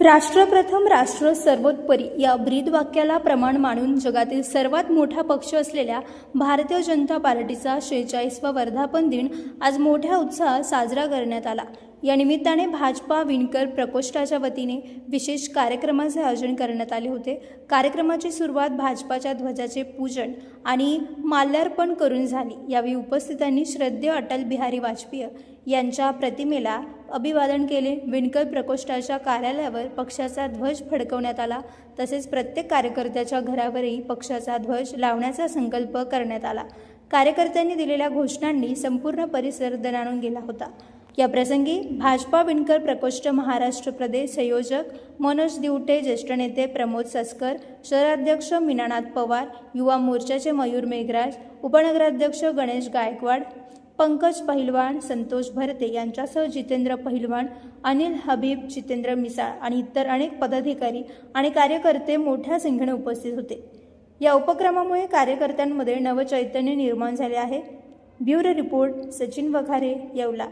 राष्ट्रप्रथम राष्ट्र सर्वोपरी या ब्रीदवाक्याला प्रमाण मानून जगातील सर्वात मोठा पक्ष असलेल्या भारतीय जनता पार्टीचा 46वा वर्धापन दिन आज मोठ्या उत्साहात साजरा करण्यात आला। या निमित्ताने भाजपा विणकर प्रकोष्ठाच्या वतीने विशेष कार्यक्रमाचे आयोजन करण्यात आले होते। कार्यक्रमाची सुरुवात भाजपाच्या ध्वजाचे पूजन आणि माल्यार्पण करून झाली। यावेळी उपस्थितांनी श्रद्धेय अटल बिहारी वाजपेयी यांच्या प्रतिमेला अभिवादन केले। विणकर प्रकोष्ठाच्या कार्यालयावर पक्षाचा ध्वज फडकवण्यात आला। तसेच प्रत्येक कार्यकर्त्याच्या घरावरही पक्षाचा ध्वज लावण्याचा संकल्प करण्यात आला। कार्यकर्त्यांनी दिलेल्या घोषणांनी संपूर्ण परिसर दणाणून गेला होता। या प्रसंगी भाजपा विणकर प्रकोष्ठ महाराष्ट्र प्रदेश संयोजक मनोज दिवटे, ज्येष्ठ नेते प्रमोद सस्कर, शहराध्यक्ष मीनानाथ पवार, युवा मोर्चाचे मयूर मेघराज, उपनगराध्यक्ष गणेश गायकवाड, पंकज पहिलवान, संतोष भरते यांच्यासह जितेंद्र पहिलवान, अनिल हबीब, जितेंद्र मिसाळ आणि इतर अनेक पदाधिकारी आणि कार्यकर्ते मोठ्या संख्येने उपस्थित होते। या उपक्रमामुळे कार्यकर्त्यांमध्ये नवचैतन्य निर्माण झाले आहे। Bureau report, Sachin Waghare, Yeola.